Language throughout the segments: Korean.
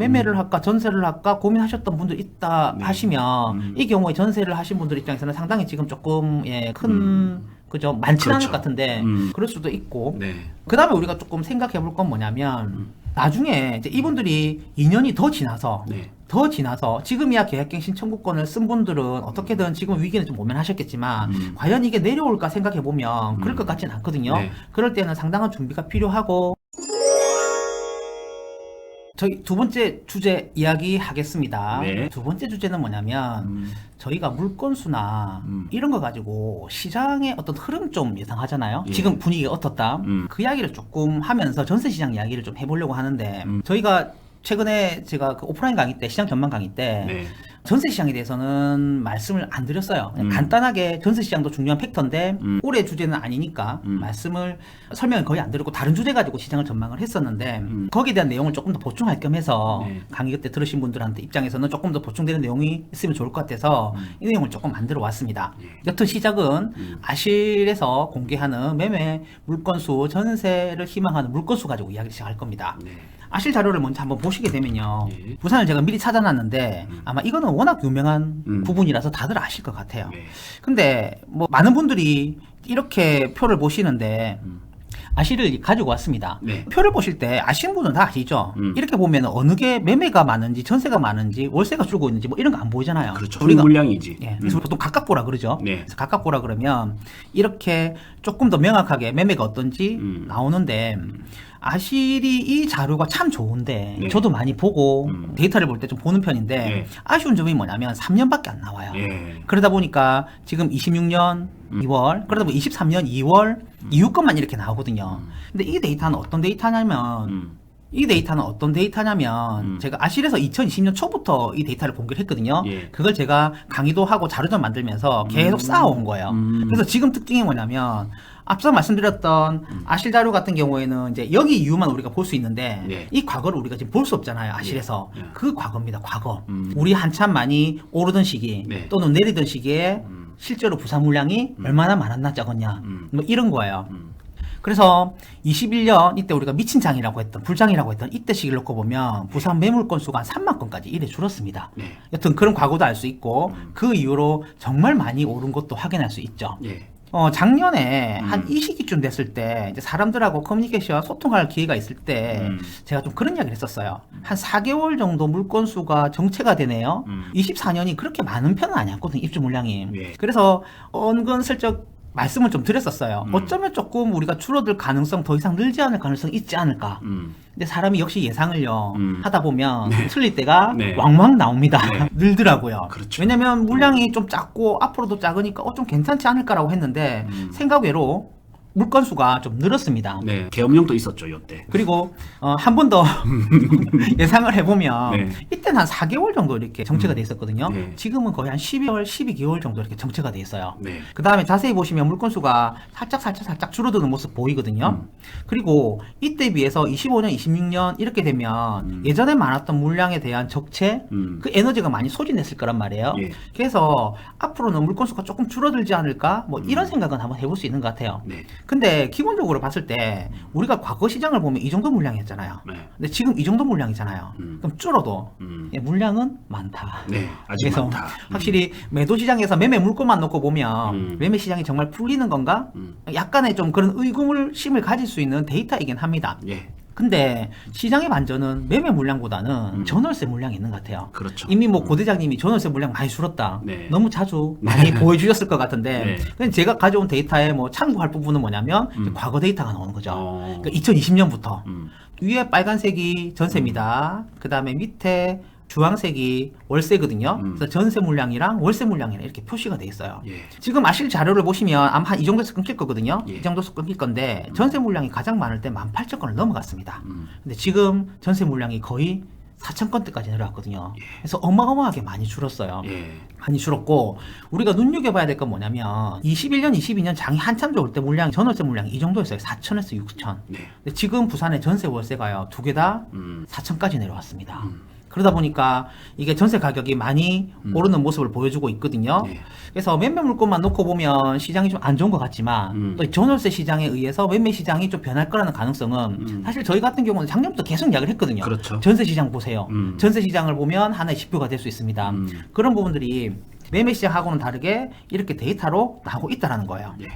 매매를 할까 전세를 할까 고민하셨던 분들 있다 네. 하시면 이 경우에 전세를 하신 분들 입장에서는 상당히 지금 조금 큰 그죠 많지는 않을 그렇죠. 것 같은데 그럴 수도 있고 네. 그 다음에 우리가 조금 생각해 볼 건 뭐냐면 나중에 이제 이분들이 2년이 더 지나서 네. 지금이야 계약갱신 청구권을 쓴 분들은 어떻게든 지금 위기는 좀 모면하셨겠지만 과연 이게 내려올까 생각해 보면 그럴 것 같지는 않거든요. 네. 그럴 때는 상당한 준비가 필요하고 저희 두 번째 주제 이야기 하겠습니다. 네. 두 번째 주제는 뭐냐면 저희가 물건수나 이런 거 가지고 시장의 어떤 흐름 좀 예상하잖아요. 예. 지금 분위기가 어떻다. 그 이야기를 조금 하면서 전세 시장 이야기를 좀 해보려고 하는데 저희가 최근에 제가 그 오프라인 강의 때 시장 전망 강의 때 네. 전세 시장에 대해서는 말씀을 안 드렸어요. 그냥 간단하게 전세 시장도 중요한 팩터인데 올해 주제는 아니니까 말씀을 설명을 거의 안 드렸고 다른 주제 가지고 시장을 전망을 했었는데 거기에 대한 내용을 조금 더 보충할 겸 해서 네. 강의 그때 들으신 분들한테 입장에서는 조금 더 보충되는 내용이 있으면 좋을 것 같아서 이 내용을 조금 만들어 왔습니다. 여튼 시작은 아실에서 공개하는 매매 물건수 전세를 희망하는 물건수 가지고 이야기를 시작할 겁니다. 네. 아실 자료를 먼저 한번 보시게 되면요. 예. 부산을 제가 미리 찾아놨는데 아마 이거는 워낙 유명한 부분이라서 다들 아실 것 같아요. 네. 근데 뭐 많은 분들이 이렇게 표를 보시는데 아실을 가지고 왔습니다. 네. 표를 보실 때 아시는 분은 다 아시죠? 이렇게 보면 어느 게 매매가 많은지 전세가 많은지 월세가 줄고 있는지 뭐 이런 거 안 보이잖아요. 그렇죠. 우리가 물량이지. 예, 그래서 보통 각각 보라 그러죠. 네. 그래서 각각 보라 그러면 이렇게 조금 더 명확하게 매매가 어떤지 나오는데 아실이 이 자료가 참 좋은데 네. 저도 많이 보고 데이터를 볼 때 좀 보는 편인데 네. 아쉬운 점이 뭐냐면 3년밖에 안 나와요. 예. 그러다 보니까 지금 26년 2월 그러다 보니 23년 2월 이후 것만 이렇게 나오거든요. 근데 이 데이터는 어떤 데이터냐면 제가 아실에서 2020년 초부터 이 데이터를 공개를 했거든요. 예. 그걸 제가 강의도 하고 자료도 만들면서 계속 쌓아온 거예요. 그래서 지금 특징이 뭐냐면 앞서 말씀드렸던 아실 자료 같은 경우에는 이제 여기 이유만 우리가 볼 수 있는데 네. 이 과거를 우리가 지금 볼 수 없잖아요. 아실에서. 예. 그 과거입니다. 과거. 우리 한참 많이 오르던 시기 네. 또는 내리던 시기에 실제로 부산 물량이 얼마나 많았나 적었냐 뭐 이런 거예요. 그래서 21년 이때 우리가 미친 장이라고 했던 불장이라고 했던 이때 시기를 놓고 보면 부산 매물 건수가 한 3만 건까지 이래 줄었습니다. 네. 여튼 그런 과거도 알 수 있고 그 이후로 정말 많이 오른 것도 확인할 수 있죠. 예. 작년에 한 이 시기쯤 됐을 때 이제 사람들하고 커뮤니케이션 소통할 기회가 있을 때 제가 좀 그런 이야기를 했었어요. 한 4개월 정도 물건수가 정체가 되네요. 24년이 그렇게 많은 편은 아니었거든요. 입주 물량이. 예. 그래서 은근슬쩍 말씀을 좀 드렸었어요. 어쩌면 조금 우리가 줄어들 가능성 더 이상 늘지 않을 가능성이 있지 않을까. 근데 사람이 역시 예상을요 하다 보면 틀릴 때가 네. 왕왕 나옵니다. 네. 늘더라고요. 그렇죠. 왜냐면 물량이 좀 작고 앞으로도 작으니까 좀 괜찮지 않을까라고 했는데 생각 외로 물건수가 좀 늘었습니다. 네. 계엄령도 있었죠, 요때. 그리고 한 번 더 예상을 해보면 네. 이때는 한 4개월 정도 이렇게 정체가 돼 있었거든요. 네. 지금은 거의 한 12월, 12개월 정도 이렇게 정체가 돼 있어요. 네. 그 다음에 자세히 보시면 물건수가 살짝 줄어드는 모습 보이거든요. 그리고 이때 비해서 25년, 26년 이렇게 되면 예전에 많았던 물량에 대한 적체, 그 에너지가 많이 소진했을 거란 말이에요. 예. 그래서 앞으로는 물건수가 조금 줄어들지 않을까? 뭐 이런 생각은 한번 해볼 수 있는 것 같아요. 네. 근데 기본적으로 봤을 때 우리가 과거 시장을 보면 이 정도 물량이었잖아요. 네. 근데 지금 이 정도 물량이잖아요. 그럼 줄어도 음. 예, 물량은 많다. 네. 아직 그래서 많다. 확실히 매도 시장에서 매매 물건만 놓고 보면 매매 시장이 정말 풀리는 건가? 약간의 좀 그런 의구심을 가질 수 있는 데이터이긴 합니다. 예. 근데 시장의 반전은 매매 물량보다는 전월세 물량이 있는 것 같아요. 그렇죠. 이미 뭐 고대장님이 전월세 물량 많이 줄었다. 네. 너무 자주 많이 보여주셨을 것 같은데, 네. 근데 제가 가져온 데이터에 뭐 참고할 부분은 뭐냐면 이제 과거 데이터가 나오는 거죠. 그러니까 2020년부터 위에 빨간색이 전세입니다. 그 다음에 밑에 주황색이 월세거든요. 그래서 전세 물량이랑 월세 물량이랑 이렇게 표시가 돼 있어요. 예. 지금 아실 자료를 보시면 아마 한 이 정도에서 끊길 거거든요. 예. 이 정도에서 끊길 건데 전세 물량이 가장 많을 때 18,000건을 넘어갔습니다. 근데 지금 전세 물량이 거의 4,000건대까지 내려왔거든요. 그래서 어마어마하게 많이 줄었어요. 예. 많이 줄었고 우리가 눈여겨봐야 될 건 뭐냐면 21년, 22년 장이 한참 좋을 때 물량이 전월세 물량이 이 정도였어요. 4,000에서 6,000. 네. 근데 지금 부산의 전세 월세가요 두 개 다 음. 4,000까지 내려왔습니다. 그러다 보니까 이게 전세 가격이 많이 오르는 모습을 보여주고 있거든요. 네. 그래서 매매 물건만 놓고 보면 시장이 좀 안 좋은 것 같지만 또 전월세 시장에 의해서 매매 시장이 좀 변할 거라는 가능성은 사실 저희 같은 경우는 작년부터 계속 이야기를 했거든요. 그렇죠. 전세 시장 보세요. 전세 시장을 보면 하나의 지표가 될 수 있습니다. 그런 부분들이 매매 시장하고는 다르게 이렇게 데이터로 나오고 있다라는 거예요. 예.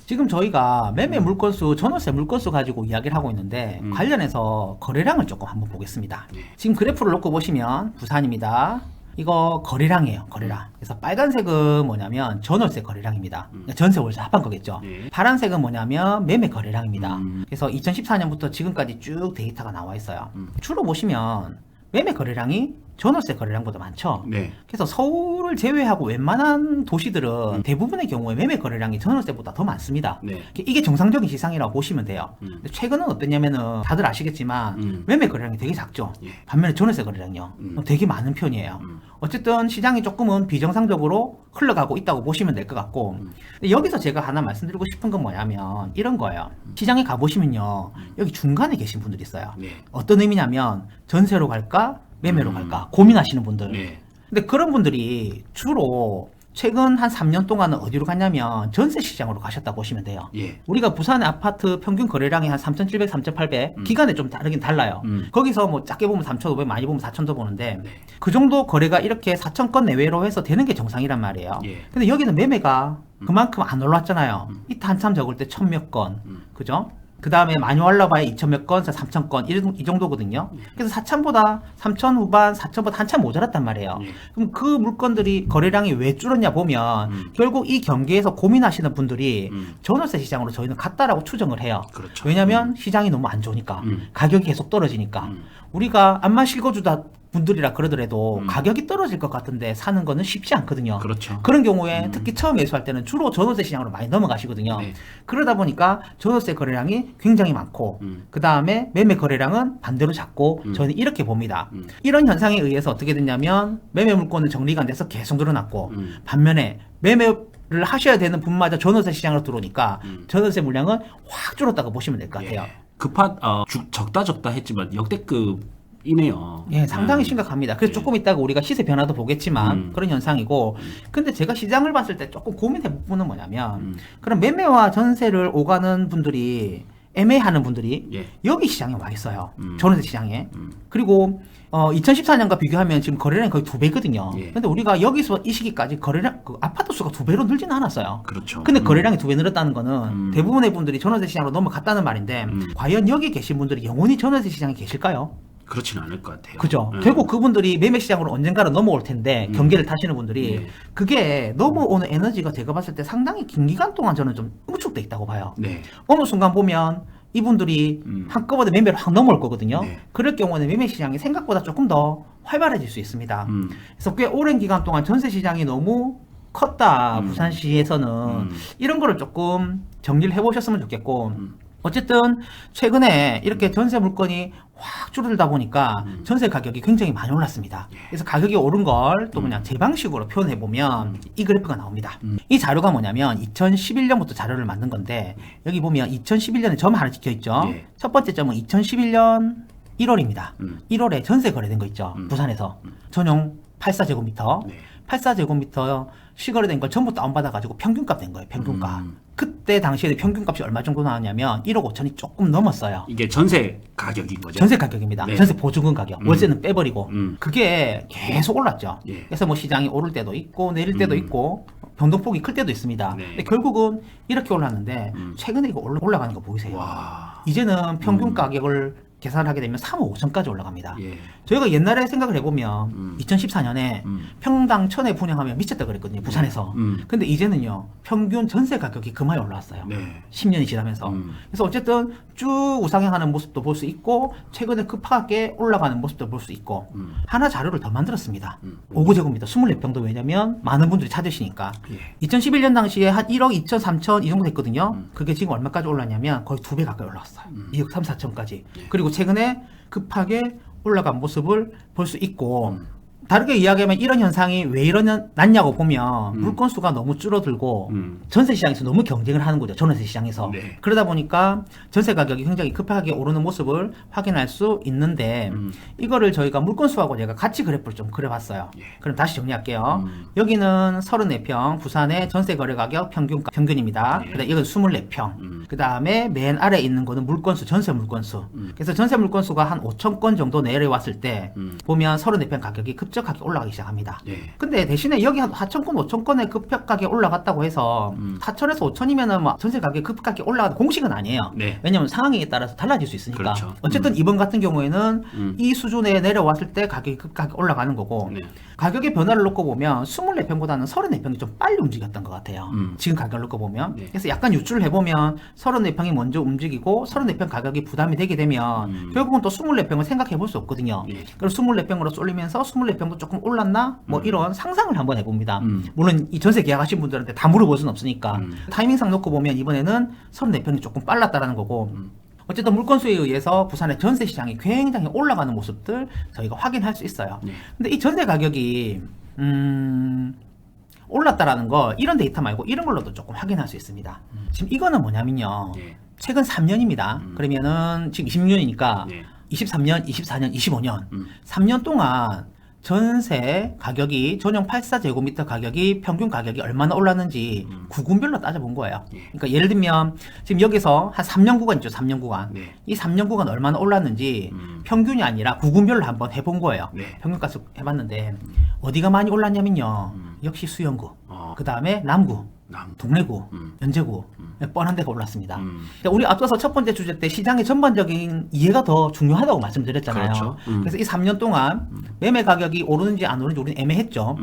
지금 저희가 매매 물건수, 전월세 물건수 가지고 이야기를 하고 있는데 관련해서 거래량을 조금 한번 보겠습니다. 네. 지금 그래프를 놓고 보시면 부산입니다. 이거 거래량이에요. 거래량. 그래서 빨간색은 뭐냐면 전월세 거래량입니다. 그러니까 전세 월세 합한 거겠죠. 네. 파란색은 뭐냐면 매매 거래량입니다. 그래서 2014년부터 지금까지 쭉 데이터가 나와 있어요. 주로 보시면 매매 거래량이 전월세 거래량보다 많죠. 네. 그래서 서울을 제외하고 웬만한 도시들은 대부분의 경우에 매매 거래량이 전월세보다 더 많습니다. 네. 이게 정상적인 시장이라고 보시면 돼요. 근데 최근은 어떠냐면은 다들 아시겠지만 매매 거래량이 되게 작죠. 예. 반면에 전월세 거래량이요. 되게 많은 편이에요. 어쨌든 시장이 조금은 비정상적으로 흘러가고 있다고 보시면 될 것 같고 근데 여기서 제가 하나 말씀드리고 싶은 건 뭐냐면 이런 거예요. 시장에 가보시면요. 여기 중간에 계신 분들이 있어요. 네. 어떤 의미냐면 전세로 갈까 매매로 갈까 고민하시는 분들. 네. 근데 그런 분들이 주로 최근 한 3년 동안은 어디로 갔냐면 전세 시장으로 가셨다 보시면 돼요. 예. 우리가 부산의 아파트 평균 거래량이 한 3,700, 3,800 기간에 좀 다르긴 달라요. 거기서 뭐 작게 보면 3,500, 많이 보면 4,000도 보는데 네. 그 정도 거래가 이렇게 4,000건 내외로 해서 되는 게 정상이란 말이에요. 예. 근데 여기는 매매가 그만큼 안 올랐잖아요. 이때 한참 적을 때 1,000몇 건. 그죠? 그 다음에 많이 올라봐야 2,000몇 건, 3,000건 이 정도거든요. 그래서 4,000보다 3,000 후반, 4,000보다 한참 모자랐단 말이에요. 예. 그럼 그 물건들이 거래량이 왜 줄었냐 보면 결국 이 경기에서 고민하시는 분들이 전월세 시장으로 저희는 갔다라고 추정을 해요. 그렇죠. 왜냐하면 시장이 너무 안 좋으니까 가격이 계속 떨어지니까 우리가 암만 실거주다 분들이라 그러더라도 가격이 떨어질 것 같은데 사는 거는 쉽지 않거든요. 그렇죠. 그런 경우에 특히 처음 매수할 때는 주로 전월세 시장으로 많이 넘어가시거든요. 네. 그러다 보니까 전월세 거래량이 굉장히 많고 그 다음에 매매 거래량은 반대로 작고 저는 이렇게 봅니다. 이런 현상에 의해서 어떻게 됐냐면 매매 물건은 정리가 안 돼서 계속 늘어났고 반면에 매매를 하셔야 되는 분마저 전월세 시장으로 들어오니까 전월세 물량은 확 줄었다고 보시면 될 것 같아요. 예. 적다 했지만 역대급이네요. 예, 상당히 음. 심각합니다. 그래서 조금 이따가 우리가 시세 변화도 보겠지만 그런 현상이고 근데 제가 시장을 봤을 때 조금 고민해 본 부분은 뭐냐면 그럼 매매와 전세를 오가는 분들이 애매하는 분들이 예. 여기 시장에 와 있어요. 전월세 시장에. 그리고 2014년과 비교하면 지금 거래량이 거의 2배거든요. 예. 근데 우리가 여기서 이 시기까지 거래량 아파트 수가 2배로 늘지는 않았어요. 그렇죠. 근데 거래량이 2배 늘었다는 거는 대부분의 분들이 전월세 시장으로 넘어갔다는 말인데 과연 여기 계신 분들이 영원히 전월세 시장에 계실까요? 그렇지는 않을 것 같아요. 그죠. 결국 그분들이 매매 시장으로 언젠가는 넘어올 텐데 경계를 타시는 분들이 예. 그게 넘어오는 에너지가 제가 봤을 때 상당히 긴 기간 동안 저는 좀 응축돼 있다고 봐요. 네. 어느 순간 보면 이분들이 한꺼번에 매매로 확 넘어올 거거든요. 네. 그럴 경우는 매매 시장이 생각보다 조금 더 활발해질 수 있습니다. 그래서 꽤 오랜 기간 동안 전세 시장이 너무 컸다. 부산시에서는 이런 거를 조금 정리를 해보셨으면 좋겠고 어쨌든 최근에 이렇게 전세 물건이 확 줄어들다 보니까 전세 가격이 굉장히 많이 올랐습니다. 그래서 가격이 오른 걸 또 그냥 제 방식으로 표현해 보면 이 그래프가 나옵니다. 이 자료가 뭐냐면 2011년부터 자료를 만든 건데 여기 보면 2011년에 점 하나 찍혀 있죠. 예. 첫 번째 점은 2011년 1월입니다. 1월에 전세 거래된 거 있죠. 부산에서 전용 84제곱미터. 네. 84제곱미터 시거래된 걸 전부 다운받아가지고 평균값 된 거예요. 평균값. 그때 당시에 평균값이 얼마 정도 나왔냐면 1억 5천이 조금 넘었어요. 이게 전세 가격인 거죠. 전세 가격입니다. 네. 전세 보증금 가격. 월세는 빼버리고. 음. 그게 계속 올랐죠. 예. 그래서 뭐 시장이 오를 때도 있고 내릴 때도 있고 변동폭이 클 때도 있습니다. 네. 근데 결국은 이렇게 올랐는데 최근에 이거 올라가는 거 보이세요? 와. 이제는 평균 가격을 계산을 하게 되면 3억 5천까지 올라갑니다. 예. 저희가 옛날에 생각을 해보면 2014년에 평당 1,000에 분양하면 미쳤다 그랬거든요. 부산에서. 근데 이제는요. 평균 전세 가격이 그만이 올라왔어요. 네. 10년이 지나면서. 그래서 어쨌든 쭉 우상향하는 모습도 볼 수 있고 최근에 급하게 올라가는 모습도 볼 수 있고 하나 자료를 더 만들었습니다. 5구제곱미터 24평도 왜냐면 많은 분들이 찾으시니까. 예. 2011년 당시에 한 1억 2천, 3천 이 정도 됐거든요. 그게 지금 얼마까지 올랐냐면 거의 2배 가까이 올라왔어요. 2억 3, 4천까지. 그리고 최근에 급하게 올라간 모습을 볼 수 있고 다르게 이야기하면 이런 현상이 왜 일어났냐고 보면 물건 수가 너무 줄어들고 전세 시장에서 너무 경쟁을 하는 거죠. 전세 시장에서. 네. 그러다 보니까 전세 가격이 굉장히 급하게 오르는 모습을 확인할 수 있는데 이거를 저희가 물건 수하고 제가 같이 그래프를 좀 그려봤어요. 예. 그럼 다시 정리할게요. 여기는 34평 부산의 전세 거래 가격 평균입니다. 예. 그다음 이건 24평. 그다음에 맨 아래에 있는 거는 물건수, 전세 물건수. 그래서 전세 물건수가 한 5,000건 정도 내려왔을 때 보면 34평 가격이 급격하게 올라가기 시작합니다. 예. 근데 대신에 여기 한 4,000건, 5,000건에 급격하게 올라갔다고 해서 4,000에서 5,000이면은 막 전세 가격이 급격하게 올라가는 공식은 아니에요. 네. 왜냐면 상황에 따라서 달라질 수 있으니까. 그렇죠. 어쨌든 이번 같은 경우에는 이 수준에 내려왔을 때 가격이 급격하게 올라가는 거고 네. 가격의 변화를 놓고 보면 24평보다는 34평이 좀 빨리 움직였던 것 같아요. 지금 가격을 놓고 보면. 네. 그래서 약간 유출을 해보면 34평이 먼저 움직이고 34평 가격이 부담이 되게 되면 결국은 또 24평을 생각해 볼 수 없거든요. 네. 그럼 24평으로 쏠리면서 24평도 조금 올랐나? 뭐 이런 상상을 한번 해봅니다. 음. 물론 이 전세 계약하신 분들한테 다 물어볼 수는 없으니까 타이밍상 놓고 보면 이번에는 34평이 조금 빨랐다라는 거고 어쨌든 물건수에 의해서 부산의 전세 시장이 굉장히 올라가는 모습들 저희가 확인할 수 있어요. 네. 근데 이 전세 가격이 올랐다라는 거 이런 데이터 말고 이런 걸로도 조금 확인할 수 있습니다. 지금 이거는 뭐냐면요. 네. 최근 3년입니다. 그러면은 지금 20년이니까 네. 23년, 24년, 25년 3년 동안 전세 가격이 전용 84제곱미터 가격이 평균 가격이 얼마나 올랐는지 구군별로 따져본 거예요. 예. 그러니까 예를 들면 지금 여기서 한 3년 구간 있죠. 3년 구간. 네. 이 3년 구간 얼마나 올랐는지 평균이 아니라 구군별로 한번 해본 거예요. 네. 평균값을 해봤는데 어디가 많이 올랐냐면요. 역시 수영구. 그 다음에 남구. 동래구, 연제구, 뻔한 데가 올랐습니다. 그러니까 우리 앞서서 첫 번째 주제 때 시장의 전반적인 이해가 더 중요하다고 말씀드렸잖아요. 그렇죠. 그래서 이 3년 동안 매매 가격이 오르는지 안 오르는지 우리는 애매했죠.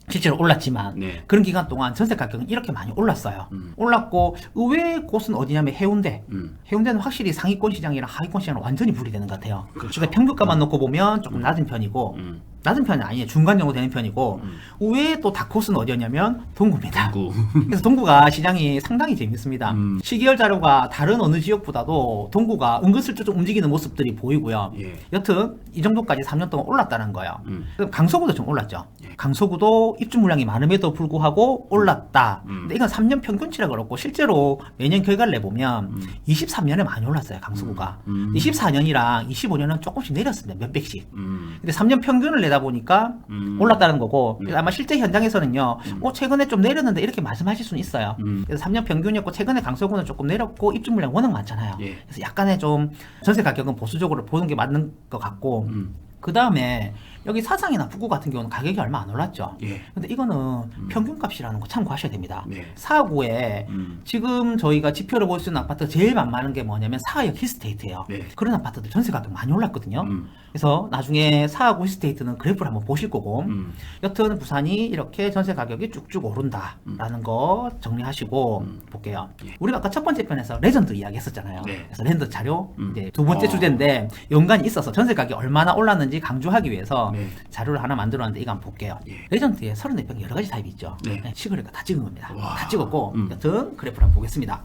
실제로 올랐지만 네. 그런 기간 동안 전세 가격은 이렇게 많이 올랐어요. 올랐고 의외의 곳은 어디냐면 해운대. 해운대는 확실히 상위권 시장이랑 하위권 시장은 완전히 분리되는 것 같아요. 그렇죠. 그러니까 평균값만 놓고 보면 조금 낮은 편이고 낮은 편이 아니에요. 중간 정도 되는 편이고 의외의 또 다코스는 어디였냐면 동구입니다. 동구. 그래서 동구가 시장이 상당히 재밌습니다. 시계열 자료가 다른 어느 지역보다도 동구가 은근슬쩍 좀 움직이는 모습들이 보이고요. 예. 여튼 이 정도까지 3년 동안 올랐다는 거예요. 그럼 강서구도 좀 올랐죠. 예. 강서구도 입주 물량이 많음에도 불구하고 올랐다. 근데 이건 3년 평균치라 그렇고 실제로 매년 결과를 내보면 23년에 많이 올랐어요. 강서구가. 24년이랑 25년은 조금씩 내렸습니다. 몇 백씩. 근데 3년 평균을 내다 보니까 올랐다는 거고 그래서 아마 실제 현장에서는요 최근에 좀 내렸는데 이렇게 말씀하실 수는 있어요. 그래서 3년 평균이었고 최근에 강서구는 조금 내렸고 입주 물량 워낙 많잖아요. 예. 그래서 약간의 좀 전세 가격은 보수적으로 보는 게 맞는 것 같고 그 다음에 여기 사상이나 북구 같은 경우는 가격이 얼마 안 올랐죠. 예. 근데 이거는 평균값이라는 거 참고하셔야 됩니다. 네. 사구에 지금 저희가 지표로 볼 수 있는 아파트가 제일 만만한 게 뭐냐면 사하역 힐스테이트예요. 네. 그런 아파트들 전세 가격 많이 올랐거든요. 그래서 나중에 사하구 힐스테이트는 그래프를 한번 보실 거고 여튼 부산이 이렇게 전세 가격이 쭉쭉 오른다라는 거 정리하시고 볼게요. 예. 우리가 아까 첫 번째 편에서 레전드 이야기 했었잖아요. 네. 그래서 랜드 자료 이제 두 번째 주제인데 연관이 있어서 전세 가격이 얼마나 올랐는지 강조하기 위해서 네. 자료를 하나 만들었는데 이거 한번 볼게요. 예. 레전드에 34평 여러 가지 타입이 있죠. 네. 시그니까 다 찍은 겁니다. 와. 다 찍었고 여튼 그래프를 한번 보겠습니다.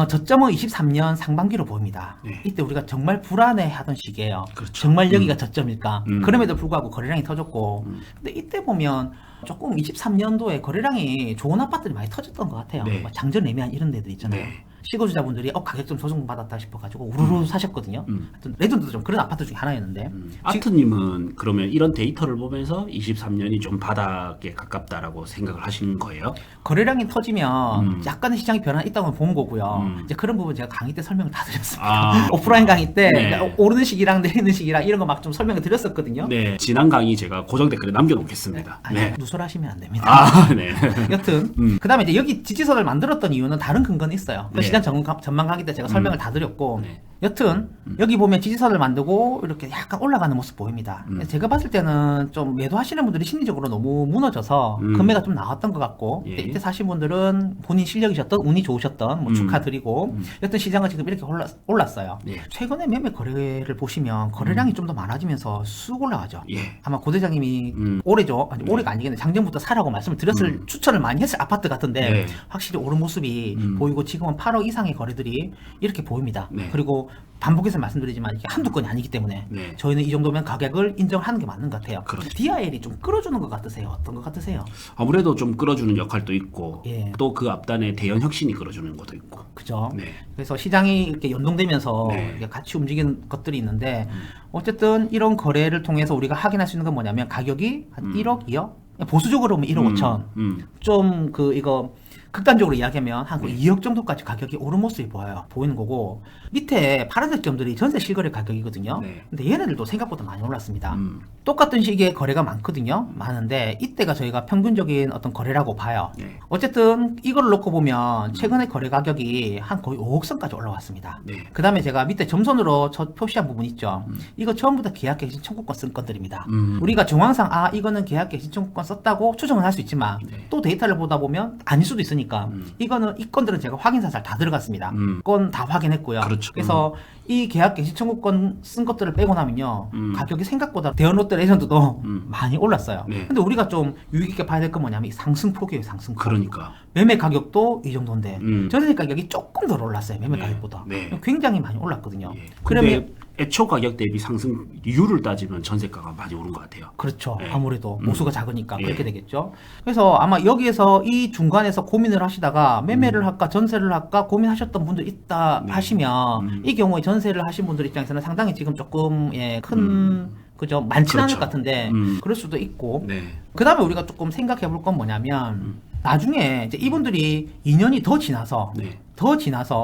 저점은 23년 상반기로 보입니다. 네. 이때 우리가 정말 불안해하던 시기예요. 그렇죠. 정말 여기가 저점일까? 음. 그럼에도 불구하고 거래량이 터졌고 근데 이때 보면 조금 23년도에 거래량이 좋은 아파트들이 많이 터졌던 것 같아요. 네. 뭐 장전 애매한 이런 데들 있잖아요. 네. 시거주자분들이 가격 좀 조정 받았다 싶어가지고 우르르 사셨거든요. 하여튼 레전드도 좀 그런 아파트 중에 하나였는데 아트님은 그러면 이런 데이터를 보면서 23년이 좀 바닥에 가깝다라고 생각을 하신 거예요? 거래량이 터지면 약간의 시장의 변화가 있다고 본 거고요. 이제 그런 부분 제가 강의 때 설명을 다 드렸습니다. 오프라인 강의 때 네. 오르는 시기랑 내리는 시기랑 이런 거 막 좀 설명을 드렸었거든요. 네. 지난 강의 제가 고정 댓글에 남겨놓겠습니다. 아니, 네. 누설하시면 안 됩니다. 아, 네. 여튼 그다음에 이제 여기 지지선을 만들었던 이유는 다른 근거는 있어요. 그 네. 시장 전망 강의 때 제가 설명을 다 드렸고 네. 여튼 여기 보면 지지선을 만들고 이렇게 약간 올라가는 모습 보입니다. 제가 봤을 때는 좀 매도하시는 분들이 심리적으로 너무 무너져서 금매가 좀 나왔던 것 같고 예. 이때 사신 분들은 본인 실력이셨던 운이 좋으셨던 뭐 축하드리고 여튼 시장은 지금 이렇게 올랐어요. 예. 최근에 매매 거래를 보시면 거래량이 좀 더 많아지면서 쑥 올라가죠. 예. 아마 고대장님이 올해죠. 아니, 올해가 아니겠네. 작년부터 사라고 말씀을 드렸을 추천을 많이 했을 아파트 같은데 네. 확실히 오른 모습이 보이고 지금은 8억 이상의 거래들이 이렇게 보입니다. 네. 그리고 또 반복해서 말씀드리지만 이게 한두 건이 아니기 때문에 네. 저희는 이 정도면 가격을 인정하는 게 맞는 것 같아요. 그렇죠. DIL이 좀 끌어주는 것 같으세요? 어떤 것 같으세요? 아무래도 좀 끌어주는 역할도 있고 예. 또 그 앞단에 대연 혁신이 끌어주는 것도 있고. 그죠? 네. 그래서 시장이 이렇게 연동되면서 네. 이렇게 같이 움직이는 것들이 있는데 어쨌든 이런 거래를 통해서 우리가 확인할 수 있는 건 뭐냐면 가격이 한 1억, 2억? 보수적으로 보면 1억 5천. 좀 이거 극단적으로 이야기하면 한 2억 정도까지 가격이 오른 모습이 보이는 거고 밑에 파란색 점들이 전세 실거래 가격이거든요. 네. 근데 얘네들도 생각보다 많이 올랐습니다. 똑같은 시기에 거래가 많거든요. 많은데 이때가 저희가 평균적인 어떤 거래라고 봐요. 네. 어쨌든 이걸 놓고 보면 최근에 거래 가격이 한 거의 5억 선까지 올라왔습니다. 네. 그 다음에 제가 밑에 점선으로 표시한 부분 있죠. 이거 전부 다 계약갱신 청구권 쓴 건들입니다. 우리가 정황상 이거는 계약갱신 청구권 썼다고 추정을 할 수 있지만 네. 또 데이터를 보다 보면 아닐 수도 있으니까 이거는 이 건들은 제가 확인 사살 다 들어갔습니다. 건 다 확인했고요. 그렇죠. 그래서 이 계약갱신 청구권 쓴 것들을 빼고 나면요 가격이 생각보다 대형롯데 레전드도 많이 올랐어요. 네. 근데 우리가 좀 유의 깊게 봐야 될 건 뭐냐면 이 상승폭이에요. 상승폭. 그러니까. 매매 가격도 이 정도인데 전세 가격이 조금 덜 올랐어요. 매매 네. 가격보다. 네. 굉장히 많이 올랐거든요. 예. 그러면 근데 애초 가격 대비 상승률을 따지면 전세가가 많이 오른 것 같아요. 그렇죠. 네. 아무래도 모수가 작으니까 예. 그렇게 되겠죠. 그래서 아마 여기에서 이 중간에서 고민을 하시다가 매매를 할까 전세를 할까 고민하셨던 분들 있다 네. 하시면 이 경우에 전세를 하신 분들 입장에서는 상당히 지금 조금 큰 그죠 많지는 않을 그렇죠. 것 같은데 그럴 수도 있고 네. 그 다음에 우리가 조금 생각해 볼 건 뭐냐면 나중에 이제 이분들이 2년이 더 지나서 네.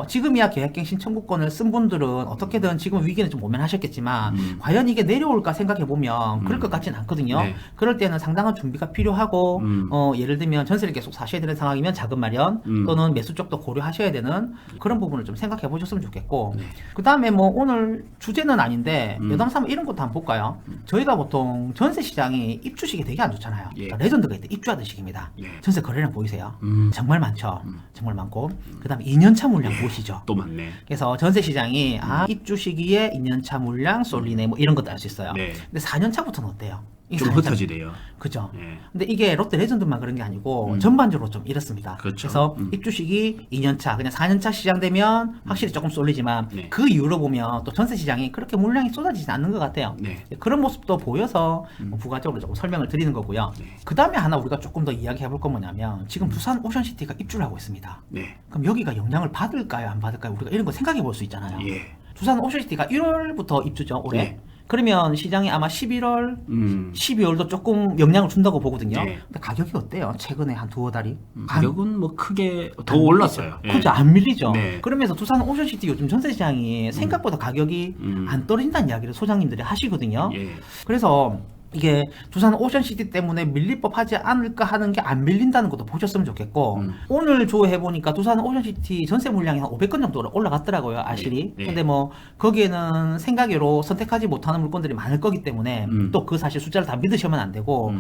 지금이야 계약갱신 청구권을 쓴 분들은 어떻게든 지금 위기는 좀 모면하셨겠지만 과연 이게 내려올까 생각해 보면 그럴 것 같지는 않거든요. 네. 그럴 때는 상당한 준비가 필요하고 예를 들면 전세를 계속 사셔야 되는 상황이면 자금 마련 또는 매수 쪽도 고려하셔야 되는 그런 부분을 좀 생각해 보셨으면 좋겠고 네. 그 다음에 뭐 오늘 주제는 아닌데 여담삼아 이런 것도 한번 볼까요? 저희가 보통 전세 시장이 입주식이 되게 안 좋잖아요. 예. 그러니까 레전드가 있대 입주하던 시기입니다. 예. 전세 거래량 보이세요? 정말 많죠. 정말 많고 그 다음에 2년차 물량 보시죠. 또 많네. 그래서 전세 시장이 입주 시기에 2년차 물량 쏠리네 뭐 이런 것도 알 수 있어요. 네. 근데 4년차부터는 어때요? 이 좀 4년차 흩어지대요. 그죠. 예. 근데 이게 롯데 레전드만 그런 게 아니고 전반적으로 좀 이렇습니다. 그렇죠. 서 입주 시기 2년차, 그냥 4년차 시장 되면 확실히 조금 쏠리지만 네. 그 이후로 보면 또 전세 시장이 그렇게 물량이 쏟아지지 않는 것 같아요. 네. 그런 모습도 보여서 뭐 부가적으로 조금 설명을 드리는 거고요. 네. 그 다음에 하나 우리가 조금 더 이야기해 볼 건 뭐냐면 지금 부산 오션시티가 입주를 하고 있습니다. 네. 그럼 여기가 영향을 받을까요? 안 받을까요? 우리가 이런 거 생각해 볼 수 있잖아요. 예. 부산 오션시티가 1월부터 입주죠, 올해. 네. 그러면 시장이 아마 11월, 12월도 조금 영향을 준다고 보거든요. 네. 근데 가격이 어때요? 최근에 한 두어 달이? 가격은 뭐 크게 더 안 올랐어요. 밀리죠. 그죠? 안 밀리죠. 네. 그러면서 두산 오션시티 요즘 전세 시장이 생각보다 가격이 안 떨어진다는 이야기를 소장님들이 하시거든요. 예. 그래서 이게 두산 오션시티 때문에 밀릴 법하지 않을까 하는 게 안 밀린다는 것도 보셨으면 좋겠고 오늘 조회해보니까 두산 오션시티 전세 물량이 한 500건 정도 올라갔더라고요, 아실이. 네. 근데 뭐 거기에는 생각외로 선택하지 못하는 물건들이 많을 거기 때문에 또 그 사실 숫자를 다 믿으시면 안 되고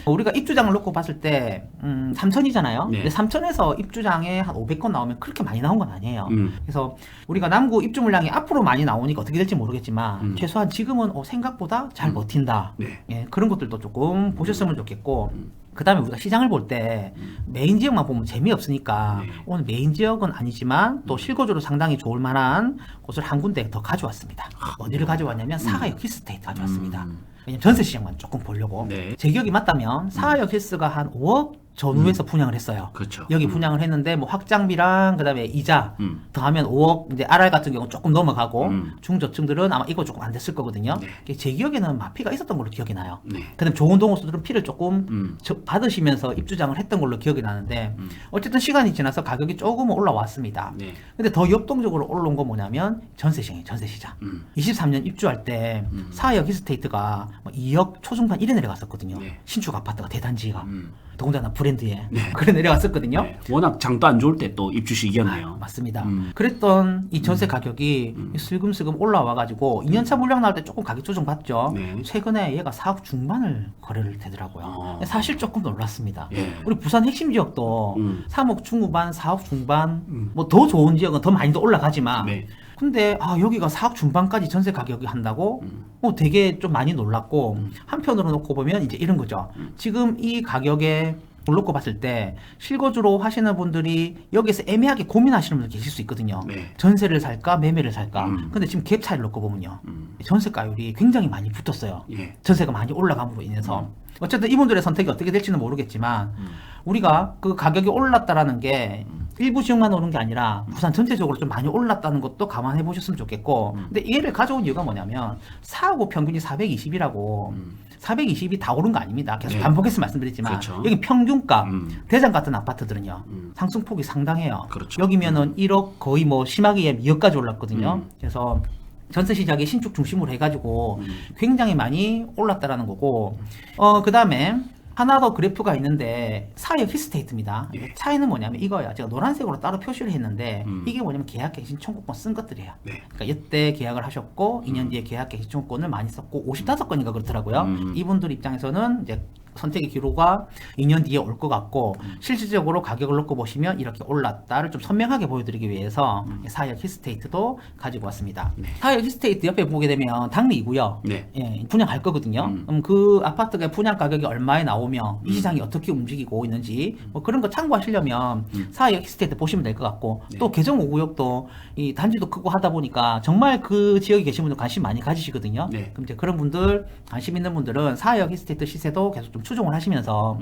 우리가 입주장을 놓고 봤을 때 3천이잖아요. 네. 근데 3천에서 입주장에 한 500건 나오면 그렇게 많이 나온 건 아니에요. 그래서 우리가 남구 입주 물량이 앞으로 많이 나오니까 어떻게 될지 모르겠지만 최소한 지금은 생각보다 잘 버틴다. 네. 예, 그런 것들도 조금 보셨으면 좋겠고 그 다음에 우리가 시장을 볼 때 메인 지역만 보면 재미없으니까 네. 오늘 메인 지역은 아니지만 또 실거주로 상당히 좋을 만한 곳을 한 군데 더 가져왔습니다. 어디를 가져왔냐면 사하역 힐스테이트 가져왔습니다. 왜냐면 전세 시장만 조금 보려고. 네. 제 기억이 맞다면 사하역 힐스가 한 5억 전후에서 분양을 했어요. 그렇죠. 여기 분양을 했는데 뭐 확장비랑 그다음에 이자 더하면 5억. 이제 RR 같은 경우는 조금 넘어가고 중저층들은 아마 이거 조금 안 됐을 거거든요. 네. 제 기억에는 마피가 있었던 걸로 기억이 나요. 네. 그다음 좋은 동호수들은 피를 조금 받으시면서 입주장을 했던 걸로 기억이 나는데 어쨌든 시간이 지나서 가격이 조금은 올라왔습니다. 네. 근데 더 역동적으로 올라온 건 뭐냐면 전세 시장이에요. 전세 시장. 23년 입주할 때 사하역 힐스테이트가 2억 초중반 이래 내려갔었거든요. 네. 신축 아파트가 대단지가. 더군다나 브랜드에 네. 그래 내려갔었거든요. 네. 워낙 장도 안 좋을 때 또 입주 시기였네요. 맞습니다. 그랬던 이 전세 가격이 슬금슬금 올라와가지고 2년차 물량 나올 때 조금 가격 조정 받죠. 네. 최근에 얘가 4억 중반을 거래를 되더라고요. 사실 조금 놀랐습니다. 예. 우리 부산 핵심 지역도 3억 중후반, 4억 중반, 뭐 더 좋은 지역은 더 많이 더 올라가지만 네. 근데 여기가 4억 중반까지 전세 가격이 한다고 되게 좀 많이 놀랐고 한편으로 놓고 보면 이제 이런 거죠. 지금 이 가격에 놓고 봤을 때 실거주로 하시는 분들이 여기서 애매하게 고민하시는 분들 계실 수 있거든요. 네. 전세를 살까 매매를 살까. 근데 지금 갭 차이를 놓고 보면요. 전세가율이 굉장히 많이 붙었어요. 예. 전세가 많이 올라감으로 인해서. 어쨌든 이분들의 선택이 어떻게 될지는 모르겠지만 우리가 그 가격이 올랐다라는 게 일부 지역만 오른 게 아니라 부산 전체적으로 좀 많이 올랐다는 것도 감안해 보셨으면 좋겠고 근데 얘를 가져온 이유가 뭐냐면 4하고 평균이 420이라고 420이 다 오른 거 아닙니다. 계속 네. 반복해서 말씀드렸지만 그렇죠. 여기 평균값 대장 같은 아파트들은요 상승폭이 상당해요. 그렇죠. 여기면은 1억 거의 뭐 심하게 2억까지 올랐거든요. 그래서 전세 시장이 신축 중심으로 해가지고 굉장히 많이 올랐다라는 거고 그 다음에 하나 더 그래프가 있는데 사역 히스테이트입니다. 예. 차이는 뭐냐면 이거야. 제가 노란색으로 따로 표시를 했는데 이게 뭐냐면 계약갱신 청구권 쓴 것들이에요. 네. 그러니까 이때 계약을 하셨고 2년 뒤에 계약갱신 청구권을 많이 썼고 55건인가 그렇더라고요. 이분들 입장에서는 이제 선택의 기로가 2년 뒤에 올 것 같고 실질적으로 가격을 놓고 보시면 이렇게 올랐다를 좀 선명하게 보여드리기 위해서 사역 히스테이트도 가지고 왔습니다. 네. 사역 히스테이트 옆에 보게 되면 당리이고요. 네. 예, 분양할 거거든요. 그 아파트가 분양 가격이 얼마에 나오며 이 시장이 어떻게 움직이고 있는지 뭐 그런 거 참고하시려면 사역 히스테이트 보시면 될 것 같고 네. 또 개정 5구역도 이 단지도 크고 하다 보니까 정말 그 지역에 계신 분들 관심 많이 가지시거든요. 네. 그럼 이제 그런 분들 관심 있는 분들은 사역 히스테이트 시세도 계속 좀 추종을 하시면서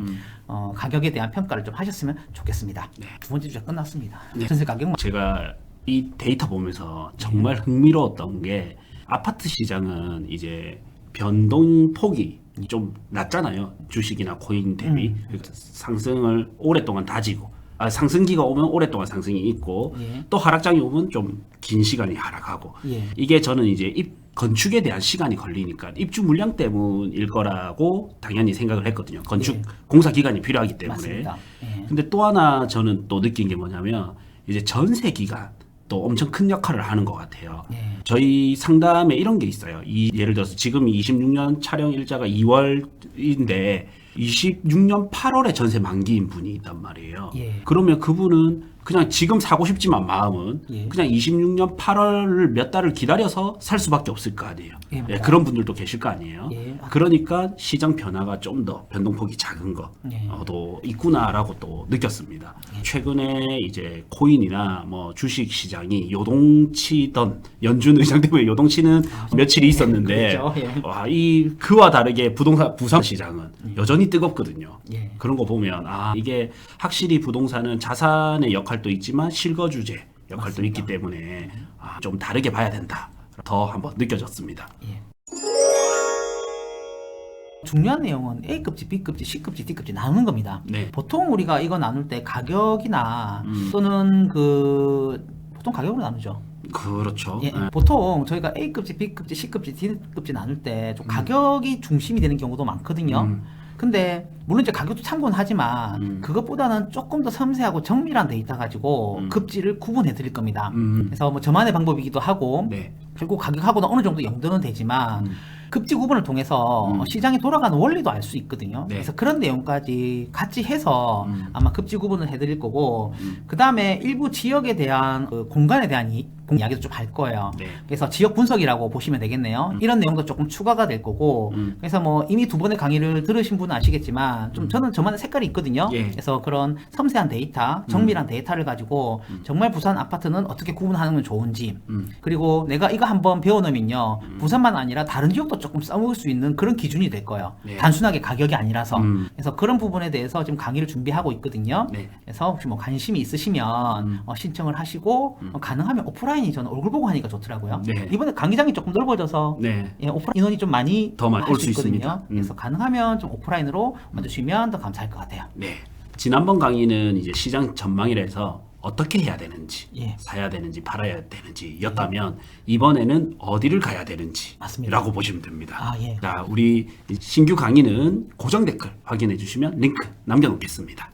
가격에 대한 평가를 좀 하셨으면 좋겠습니다. 네. 두 번째 주제 끝났습니다. 네. 전세 가격 제가 이 데이터 보면서 정말 흥미로웠던 게 아파트 시장은 이제 변동폭이 좀 낮잖아요. 주식이나 코인 대비. 그러니까 상승을 오랫동안 다지고 상승기가 오면 오랫동안 상승이 있고 예. 또 하락장이 오면 좀 긴 시간이 하락하고 예. 이게 저는 이제 건축에 대한 시간이 걸리니까 입주 물량 때문일 거라고 당연히 생각을 했거든요. 건축 예. 공사 기간이 필요하기 때문에. 맞습니다. 예. 근데 또 하나 저는 또 느낀 게 뭐냐면 이제 전세 기간 또 엄청 큰 역할을 하는 것 같아요. 예. 저희 상담에 이런 게 있어요. 예를 들어서 지금 26년 촬영 일자가 2월인데 26년 8월에 전세 만기인 분이 있단 말이에요. 예. 그러면 그분은 그냥 지금 사고 싶지만 마음은 예. 그냥 26년 8월을 몇 달을 기다려서 살 수밖에 없을 거 아니에요. 예, 맞아요. 그런 분들도 계실 거 아니에요. 예. 그러니까 시장 변화가 좀 더 변동폭이 작은 예. 것도 있구나라고 또 느꼈습니다. 최근에 이제 코인이나 뭐 주식 시장이 요동치던 연준 의장 때문에 요동치는 며칠이 있었는데 그렇죠. 예. 와, 그와 다르게 부동산 시장은 여전히 뜨겁거든요. 예. 그런 거 보면 이게 확실히 부동산은 자산의 역할도 있지만 실거주재 역할도 맞습니다. 있기 때문에 좀 다르게 봐야 된다. 더 한번 느껴졌습니다. 예. 중요한 내용은 A급지, B급지, C급지, D급지 나누는 겁니다. 네. 보통 우리가 이거 나눌 때 가격이나 또는 보통 가격으로 나누죠. 그렇죠. 예, 네. 보통 저희가 A급지, B급지, C급지, D급지 나눌 때 좀 가격이 중심이 되는 경우도 많거든요. 근데 물론 이제 가격도 참고는 하지만 그것보다는 조금 더 섬세하고 정밀한 데이터 가지고 급지를 구분해 드릴 겁니다. 그래서 뭐 저만의 방법이기도 하고 네. 결국 가격하고는 어느 정도 연동은 되지만 급지 구분을 통해서 시장이 돌아가는 원리도 알 수 있거든요. 네. 그래서 그런 내용까지 같이 해서 아마 급지 구분을 해드릴 거고 그 다음에 일부 지역에 대한 그 공간에 대한 이야기도 좀 할 거예요. 네. 그래서 지역 분석이라고 보시면 되겠네요. 이런 내용도 조금 추가가 될 거고 그래서 뭐 이미 두 번의 강의를 들으신 분은 아시겠지만 좀 저는 저만의 색깔이 있거든요. 예. 그래서 그런 섬세한 데이터, 정밀한 데이터를 가지고 정말 부산 아파트는 어떻게 구분하는 건 좋은지 그리고 내가 이거 한번 배워놓으면요 부산만 아니라 다른 지역도 조금 써먹을 수 있는 그런 기준이 될 거예요. 네. 단순하게 가격이 아니라서 그래서 그런 부분에 대해서 지금 강의를 준비하고 있거든요. 네. 그래서 혹시 뭐 관심이 있으시면 신청을 하시고 가능하면 오프라인이 저는 얼굴 보고 하니까 좋더라고요. 네. 이번에 강의장이 조금 넓어져서 네. 예, 오프라인 인원이 좀 많이 더 많이 할 올 수 수 있거든요. 있습니다. 그래서 가능하면 좀 오프라인으로 와주시면 더 감사할 것 같아요. 네. 지난번 강의는 이제 시장 전망이라서 어떻게 해야 되는지, 예. 사야 되는지, 팔아야 되는지 였다면 이번에는 어디를 가야 되는지 맞습니다. 라고 보시면 됩니다. 아, 예. 자, 우리 신규 강의는 고정 댓글 확인해 주시면 링크 남겨놓겠습니다.